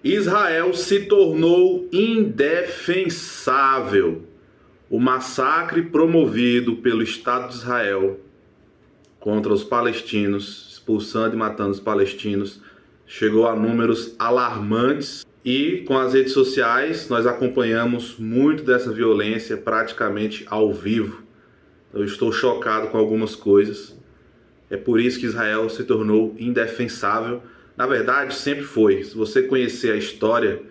Israel se tornou indefensável. O massacre promovido pelo Estado de Israel contra os palestinos, expulsando e matando os palestinos, chegou a números alarmantes. E com as redes sociais nós acompanhamos muito dessa violência praticamente ao vivo. Eu estou chocado com algumas coisas. É por isso que Israel se tornou indefensável. Na verdade, sempre foi. Se você conhecer a história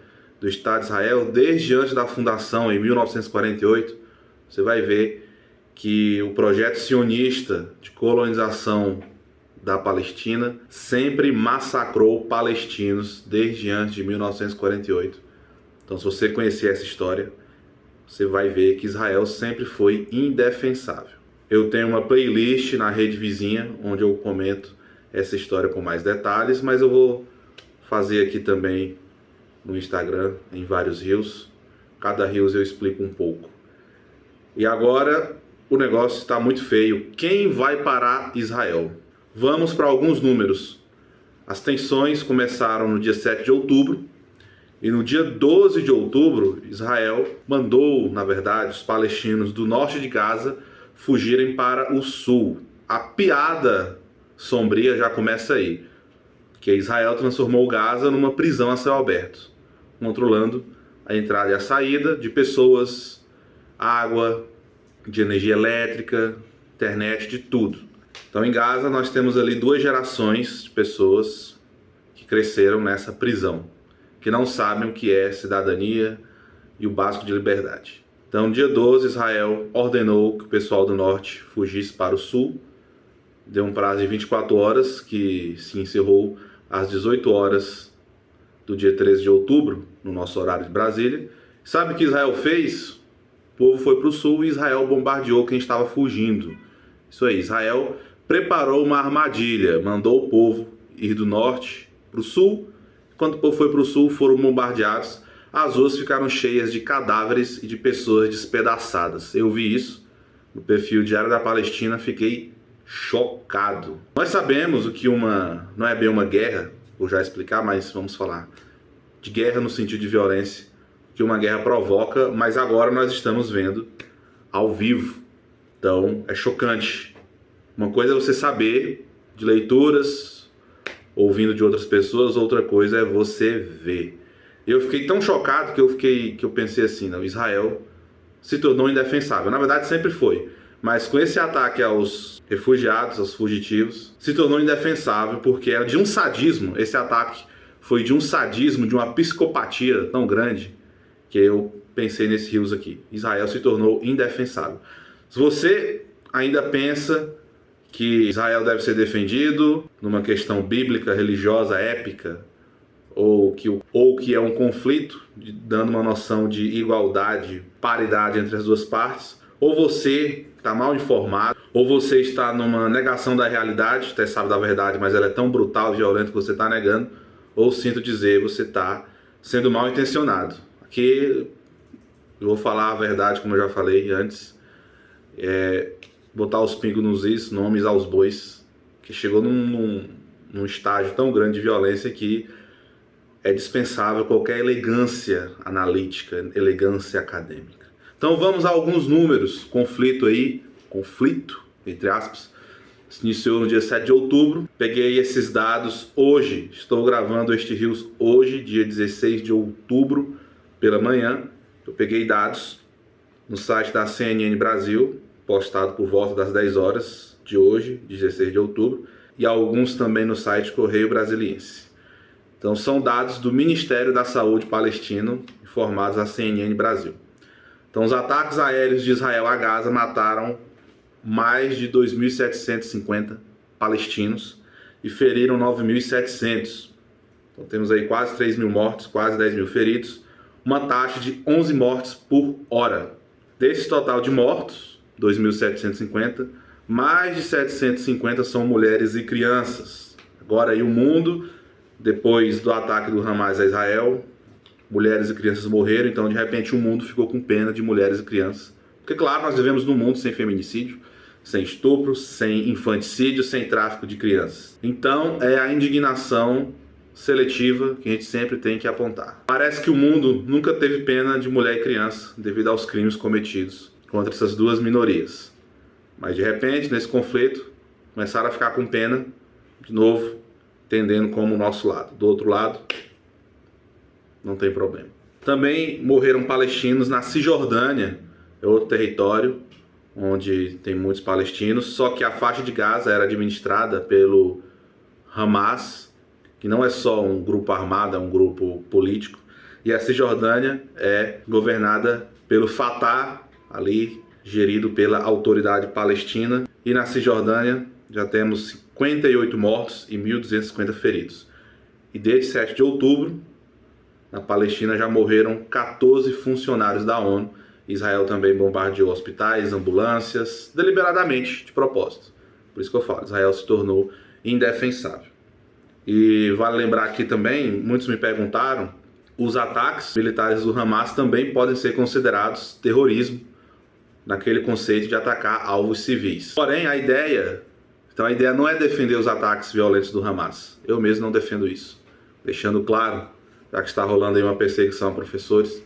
do Estado de Israel, desde antes da fundação, em 1948, você vai ver que o projeto sionista de colonização da Palestina sempre massacrou palestinos desde antes de 1948. Então, se você conhecer essa história, você vai ver que Israel sempre foi indefensável. Eu tenho uma playlist na rede vizinha, onde eu comento essa história com mais detalhes, mas eu vou fazer aqui também no Instagram, em vários reels. Cada reels eu explico um pouco. E agora o negócio está muito feio. Quem vai parar Israel? Vamos para alguns números. As tensões começaram no dia 7 de outubro. E no dia 12 de outubro, Israel mandou, na verdade, os palestinos do norte de Gaza fugirem para o sul. A piada sombria já começa aí, que Israel transformou Gaza numa prisão a céu aberto, controlando a entrada e a saída de pessoas, água, de energia elétrica, internet, de tudo. Então, em Gaza, nós temos ali 2 gerações de pessoas que cresceram nessa prisão, que não sabem o que é cidadania e o básico de liberdade. Então, dia 12, Israel ordenou que o pessoal do norte fugisse para o sul. Deu um prazo de 24 horas, que se encerrou às 18 horas do dia 13 de outubro, no nosso horário de Brasília. Sabe o que Israel fez? O povo foi para o sul e Israel bombardeou quem estava fugindo. Isso aí, Israel preparou uma armadilha, mandou o povo ir do norte para o sul. Quando o povo foi para o sul, foram bombardeados. As ruas ficaram cheias de cadáveres e de pessoas despedaçadas. Eu vi isso no perfil Diário da Palestina, fiquei chocado. Nós sabemos o que não é bem uma guerra, vou já explicar, mas vamos falar de guerra no sentido de violência, que uma guerra provoca, mas agora nós estamos vendo ao vivo. Então é chocante. Uma coisa é você saber de leituras, ouvindo de outras pessoas, outra coisa é você ver. Eu fiquei tão chocado que eu pensei assim, não, Israel se tornou indefensável. Na verdade sempre foi, mas com esse ataque aos refugiados, aos fugitivos, se tornou indefensável, porque era de um sadismo. Esse ataque foi de um sadismo, de uma psicopatia tão grande, que eu pensei nesse rios aqui. Israel se tornou indefensável. Se você ainda pensa que Israel deve ser defendido numa questão bíblica, religiosa, épica, ou que é um conflito, dando uma noção de igualdade, paridade entre as duas partes, ou você está mal informado, ou você está numa negação da realidade, até sabe da verdade, mas ela é tão brutal e violenta que você está negando, ou sinto dizer, você está sendo mal intencionado. Aqui eu vou falar a verdade, como eu já falei antes, botar os pingos nos is, nomes aos bois, que chegou num estágio tão grande de violência que é dispensável qualquer elegância analítica, elegância acadêmica. Então vamos a alguns números. Conflito, entre aspas, se iniciou no dia 7 de outubro. Peguei esses dados hoje, estou gravando este Rios hoje, dia 16 de outubro, pela manhã. Eu peguei dados no site da CNN Brasil, postado por volta das 10 horas de hoje, 16 de outubro, e alguns também no site Correio Brasiliense. Então são dados do Ministério da Saúde palestino, informados à CNN Brasil. Então os ataques aéreos de Israel a Gaza mataram mais de 2.750 palestinos e feriram 9.700. Então temos aí quase 3.000 mortos, quase 10.000 feridos, uma taxa de 11 mortes por hora. Desse total de mortos, 2.750, mais de 750 são mulheres e crianças. Agora aí o mundo, depois do ataque do Hamas a Israel, mulheres e crianças morreram, então de repente o mundo ficou com pena de mulheres e crianças. Porque claro, nós vivemos num mundo sem feminicídio, sem estupro, sem infanticídio, sem tráfico de crianças. Então é a indignação seletiva que a gente sempre tem que apontar. Parece que o mundo nunca teve pena de mulher e criança devido aos crimes cometidos contra essas duas minorias. Mas de repente, nesse conflito, começaram a ficar com pena, de novo, tendendo como o nosso lado. Do outro lado, não tem problema. Também morreram palestinos na Cisjordânia, é outro território onde tem muitos palestinos, só que a faixa de Gaza era administrada pelo Hamas, que não é só um grupo armado, é um grupo político, e a Cisjordânia é governada pelo Fatah, ali gerido pela autoridade palestina, e na Cisjordânia já temos 58 mortos e 1.250 feridos. E desde 7 de outubro, na Palestina já morreram 14 funcionários da ONU. Israel também bombardeou hospitais, ambulâncias, deliberadamente, de propósito. Por isso que eu falo, Israel se tornou indefensável. E vale lembrar aqui também, muitos me perguntaram, os ataques militares do Hamas também podem ser considerados terrorismo, naquele conceito de atacar alvos civis. Porém, a ideia não é defender os ataques violentos do Hamas. Eu mesmo não defendo isso. Deixando claro, já que está rolando aí uma perseguição a professores,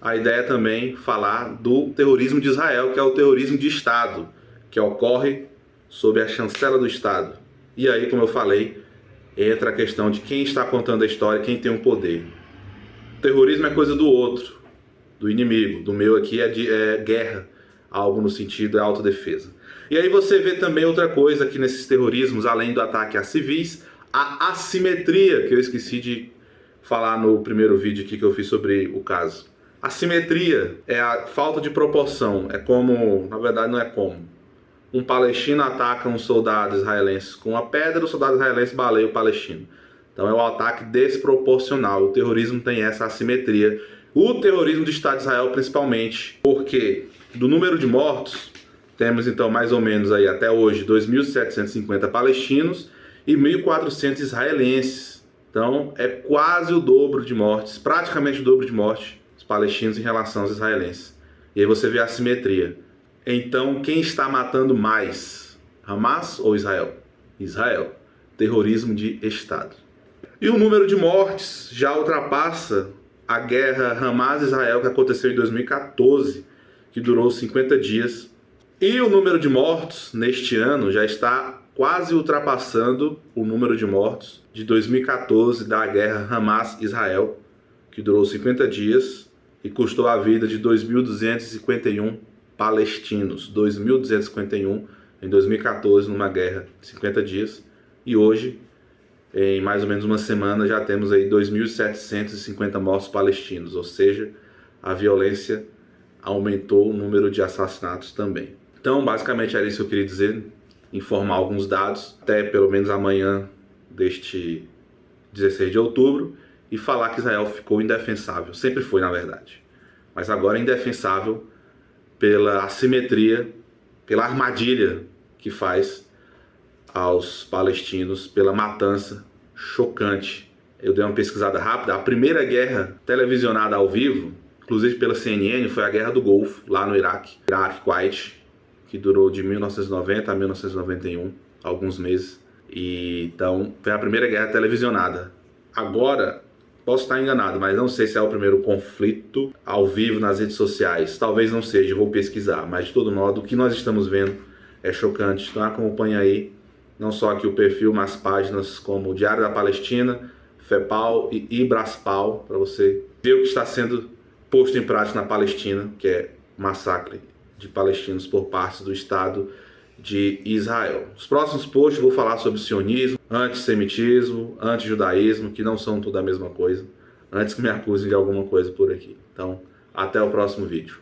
a ideia é também falar do terrorismo de Israel, que é o terrorismo de Estado, que ocorre sob a chancela do Estado. E aí, como eu falei, entra a questão de quem está contando a história, quem tem o poder. O terrorismo é coisa do outro, do inimigo. Do meu aqui é guerra, algo no sentido de autodefesa. E aí você vê também outra coisa aqui nesses terrorismos, além do ataque a civis, a assimetria, que eu esqueci de falar no primeiro vídeo aqui que eu fiz sobre o caso. Assimetria é a falta de proporção, é como, na verdade não é como, um palestino ataca um soldado israelense com uma pedra, o soldado israelense baleia o palestino. Então é um ataque desproporcional, o terrorismo tem essa assimetria. O terrorismo do Estado de Israel principalmente, porque do número de mortos, temos então mais ou menos aí até hoje 2.750 palestinos e 1.400 israelenses. Então é quase o dobro de mortes, praticamente o dobro de mortes dos palestinos em relação aos israelenses. E aí você vê a assimetria. Então quem está matando mais? Hamas ou Israel? Israel. Terrorismo de Estado. E o número de mortes já ultrapassa a guerra Hamas-Israel que aconteceu em 2014, que durou 50 dias. E o número de mortos neste ano já está quase ultrapassando o número de mortos de 2014 da guerra Hamas-Israel, que durou 50 dias e custou a vida de 2.251 palestinos. 2.251 em 2014, numa guerra de 50 dias. E hoje, em mais ou menos uma semana, já temos aí 2.750 mortos palestinos. Ou seja, a violência aumentou o número de assassinatos também. Então, basicamente era isso que eu queria dizer, informar alguns dados, até pelo menos amanhã deste 16 de outubro, e falar que Israel ficou indefensável. Sempre foi, na verdade. Mas agora é indefensável pela assimetria, pela armadilha que faz aos palestinos, pela matança chocante. Eu dei uma pesquisada rápida. A primeira guerra televisionada ao vivo, inclusive pela CNN, foi a Guerra do Golfo, lá no Iraque, Kuwait, que durou de 1990 a 1991, alguns meses. E então foi a primeira guerra televisionada. Agora, posso estar enganado, mas não sei se é o primeiro conflito ao vivo nas redes sociais. Talvez não seja, vou pesquisar. Mas de todo modo, o que nós estamos vendo é chocante. Então acompanha aí, não só aqui o perfil, mas páginas como o Diário da Palestina, FEPAL e Ibraspal, para você ver o que está sendo posto em prática na Palestina, que é massacre de palestinos por parte do Estado de Israel. Nos próximos posts eu vou falar sobre sionismo, antissemitismo, antijudaísmo, que não são tudo a mesma coisa, antes que me acusem de alguma coisa por aqui. Então, até o próximo vídeo.